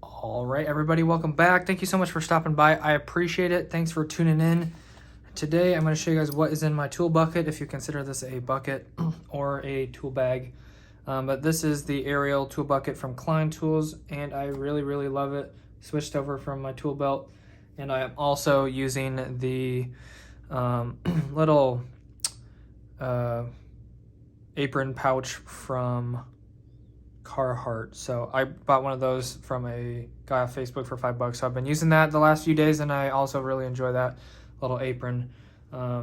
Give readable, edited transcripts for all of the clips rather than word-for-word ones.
All right, everybody, welcome back. Thank you so much for stopping by. I appreciate it. Thanks for tuning in. Today, I'm going to show you guys what is in my tool bucket, if you consider this a bucket or a tool bag. But this is the aerial tool bucket from Klein Tools, and I really love it. Switched over from my tool belt, and I am also using the little apron pouch from Carhartt. So I bought one of those from a guy on Facebook for $5. So I've been using that the last few days, and I also really enjoy that little apron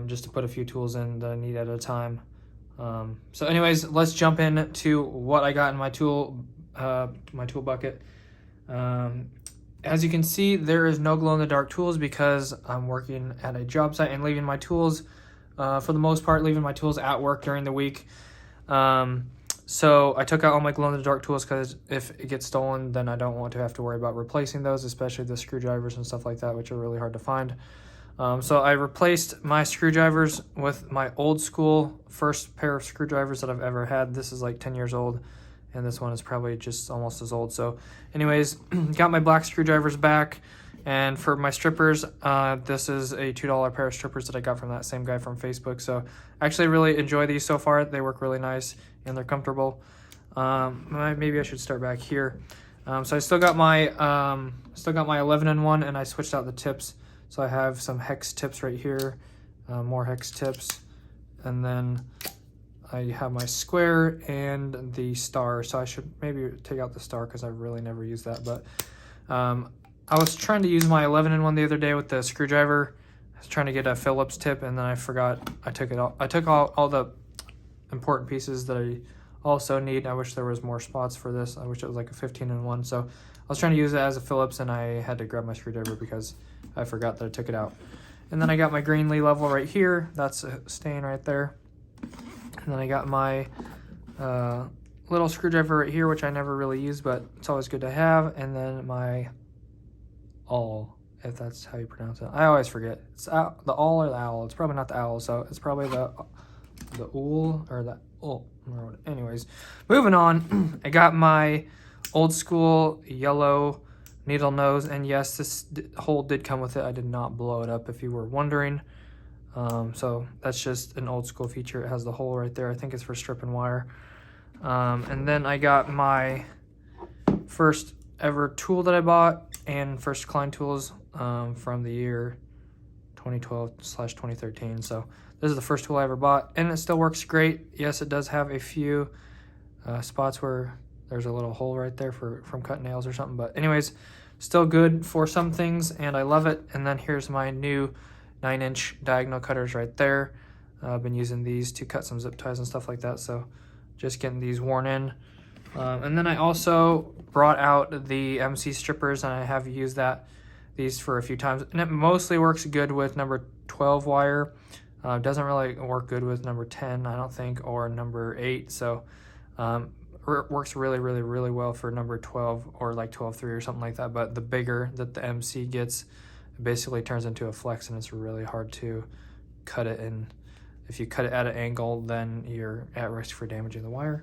just to put a few tools in that I need at a time. So anyways, let's jump into what I got in my tool bucket. As you can see, there is no glow-in-the-dark tools because I'm working at a job site and leaving my tools, for the most part, leaving my tools at work during the week. So I took out all my glow-in-the-dark tools because if it gets stolen, then I don't want to have to worry about replacing those, especially the screwdrivers and stuff like that, which are really hard to find. So I replaced my screwdrivers with my old school first pair of screwdrivers that I've ever had. This is like 10 years old, and this one is probably just almost as old. So anyways, got my black screwdrivers back. And for my strippers, this is a $2 pair of strippers that I got from that same guy from Facebook. So I actually really enjoy these so far. They work really nice and they're comfortable. Maybe I should start back here. So I still got my 11-in-1, and I switched out the tips. So I have some hex tips right here, more hex tips, and then I have my square and the star. So I should maybe take out the star because I've really never used that. But I was trying to use my 11-in-1 the other day with the screwdriver. I was trying to get a Phillips tip, and then I forgot. I took it all. I took all the important pieces that I also need. I wish there was more spots for this. I wish it was like a 15-in-1. So I was trying to use it as a Phillips, and I had to grab my screwdriver because I forgot that I took it out. And then I got my Greenlee level right here. That's staying right there. And then I got my little screwdriver right here, which I never really use, but it's always good to have. And then my awl, if that's how you pronounce it. I always forget. It's the awl or the owl. It's probably not the owl, so it's probably the ool or the ool. Anyways, moving on. I got my old school yellow needle nose, and yes, this hole did come with it. I did not blow it up, if you were wondering. So that's just an old school feature. It has the hole right there. I think it's for stripping wire. And then I got my first ever tool that I bought, and first Klein Tools from the year 2012/2013. So this is the first tool I ever bought, and it still works great. Yes, it does have a few spots where there's a little hole right there from cutting nails or something, but anyways, still good for some things, and I love it. And then here's my new 9-inch diagonal cutters right there. I've been using these to cut some zip ties and stuff like that, so just getting these worn in. And then I also brought out the MC strippers, and I have used these for a few times, and it mostly works good with number 12 wire. Doesn't really work good with number 10, I don't think, or number 8. So works really well for number 12 or like 12.3 or something like that. But the bigger that the MC gets, it basically turns into a flex, and it's really hard to cut it. And if you cut it at an angle, then you're at risk for damaging the wire,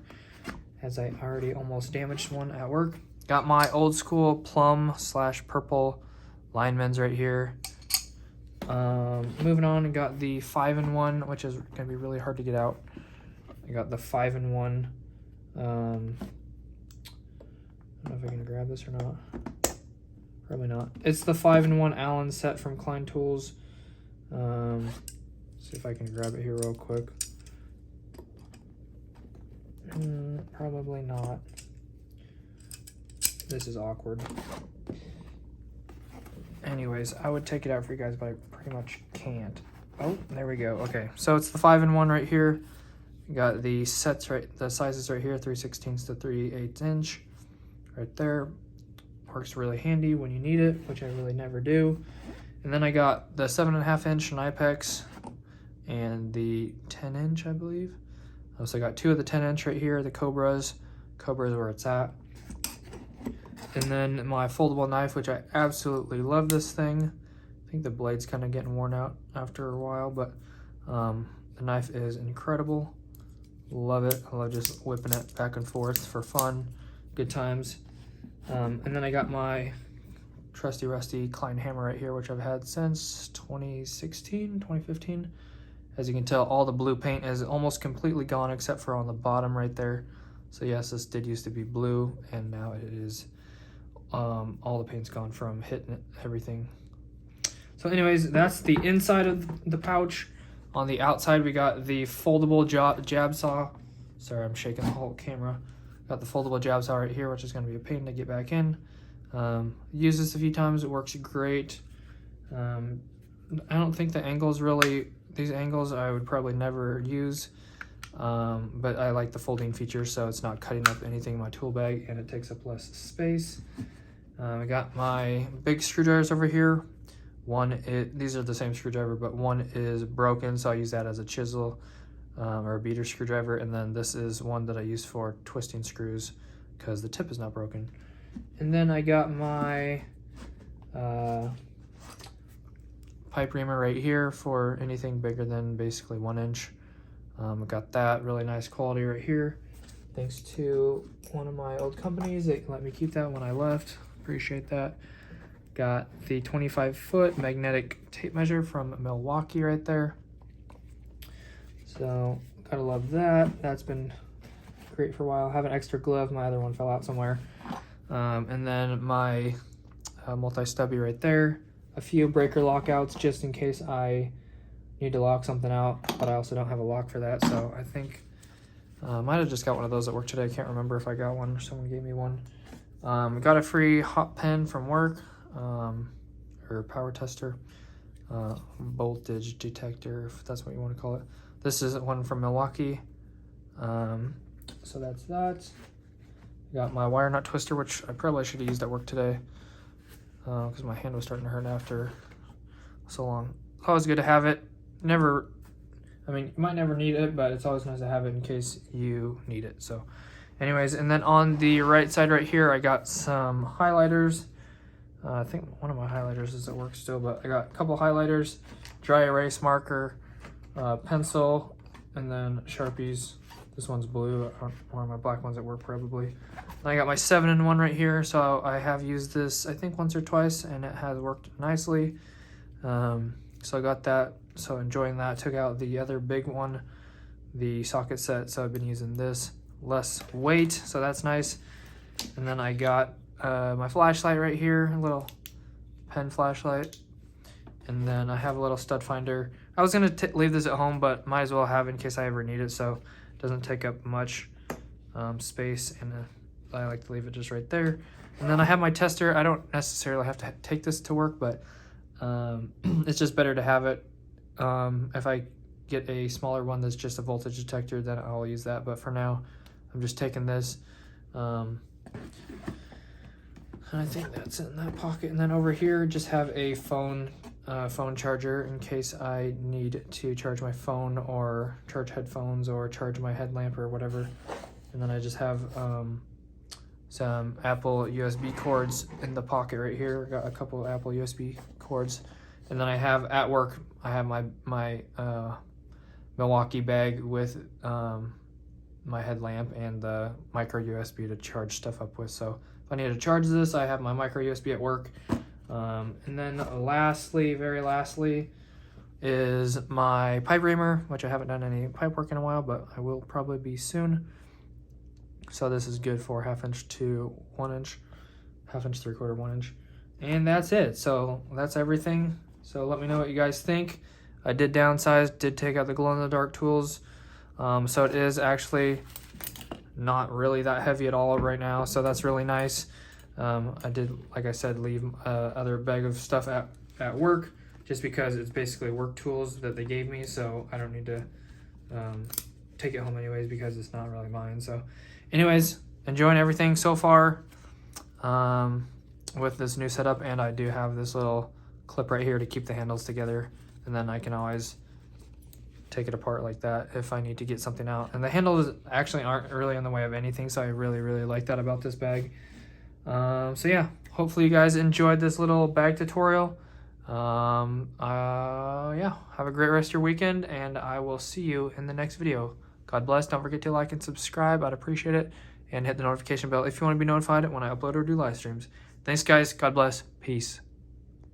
as I already almost damaged one at work. Got my old school plum/purple linemen's right here. Moving on, I got the 5-in-1, which is gonna be really hard to get out. I got the 5-in-1. I don't know if I can grab this or not. Probably not. It's the 5-in-1 Allen set from Klein Tools. See if I can grab it here real quick. Probably not. This is awkward. Anyways, I would take it out for you guys, but I pretty much can't. Oh, there we go. Okay, so it's the 5-in-1 right here. You got the sets the sizes right here, 3/16 to 3/8 inch, right there. Works really handy when you need it, which I really never do. And then I got the 7.5-inch Knipex and the 10-inch, I believe. So I got 2 of the 10-inch right here, the Cobras. Cobras where it's at. And then my foldable knife, which I absolutely love this thing. I think the blade's kind of getting worn out after a while, but the knife is incredible. Love it. I love just whipping it back and forth for fun, good times. And then I got my trusty rusty Klein hammer right here, which I've had since 2015. As you can tell, all the blue paint is almost completely gone except for on the bottom right there. So yes, this did used to be blue, and now it is all the paint's gone from hitting it, everything. So anyways, that's the inside of the pouch. On the outside, we got the foldable jab saw. Sorry, I'm shaking the whole camera. Got the foldable jab saw right here, which is going to be a pain to get back in. Used this a few times. It works great. I don't think the angles really, these angles I would probably never use. But I like the folding feature, so it's not cutting up anything in my tool bag and it takes up less space. I got my big screwdrivers over here. These are the same screwdriver, but one is broken, so I use that as a chisel or a beater screwdriver. And then this is one that I use for twisting screws because the tip is not broken. And then I got my pipe reamer right here for anything bigger than basically 1 inch. I got that really nice quality right here. Thanks to one of my old companies, they let me keep that when I left. Appreciate that. Got the 25-foot magnetic tape measure from Milwaukee right there. So gotta love that. That's been great for a while. I have an extra glove. My other one fell out somewhere. And then my multi-stubby right there. A few breaker lockouts just in case I need to lock something out, but I also don't have a lock for that. So I think I might have just got one of those at work today. I can't remember if I got one or someone gave me one. Got a free hot pen from work, or power tester, voltage detector, if that's what you want to call it. This is one from Milwaukee. So that's that. Got my wire nut twister, which I probably should have used at work today because my hand was starting to hurt after so long. Always good to have it. You might never need it, but it's always nice to have it in case you need it. So anyways, and then on the right side right here, I got some highlighters. I think one of my highlighters is at work still, but I got a couple highlighters, dry erase marker, pencil, and then Sharpies. This one's blue, one of my black ones at work probably. And I got my 7-in-1 right here, so I have used this I think once or twice, and it has worked nicely. So I got that, so enjoying that. Took out the other big one, the socket set, so I've been using this. Less weight, so that's nice. And then I got my flashlight right here, a little pen flashlight. And then I have a little stud finder. I was gonna leave this at home, but might as well have it in case I ever need it, so it doesn't take up much space, and I like to leave it just right there. And then I have my tester. I don't necessarily have to take this to work, but it's just better to have it. If I get a smaller one that's just a voltage detector, then I'll use that, but for now I'm just taking this. And I think that's in that pocket. And then over here, just have a phone charger in case I need to charge my phone or charge headphones or charge my headlamp or whatever. And then I just have some Apple USB cords in the pocket right here. Got a couple of Apple USB cords. And then I have at work, I have my Milwaukee bag with my headlamp and the micro USB to charge stuff up with. So if I need to charge this, I have my micro USB at work. And then lastly, very lastly, is my pipe reamer, which I haven't done any pipe work in a while, but I will probably be soon. So this is good for 1/2 inch to 1 inch, 1/2 inch, 3/4, 1 inch. And that's it. So that's everything. So let me know what you guys think. I did downsize, did take out the glow-in-the-dark tools. So it is actually not really that heavy at all right now. So that's really nice. I did, like I said, leave other bag of stuff at work just because it's basically work tools that they gave me. So I don't need to take it home anyways because it's not really mine. So anyways, enjoying everything so far with this new setup. And I do have this little clip right here to keep the handles together. And then I can always take it apart like that if I need to get something out. And the handles actually aren't really in the way of anything. So I really, really like that about this bag. So yeah, hopefully you guys enjoyed this little bag tutorial. Yeah, have a great rest of your weekend, and I will see you in the next video. God bless. Don't forget to like and subscribe. I'd appreciate it. and hit the notification bell if you want to be notified when I upload or do live streams. Thanks, guys. God bless. Peace.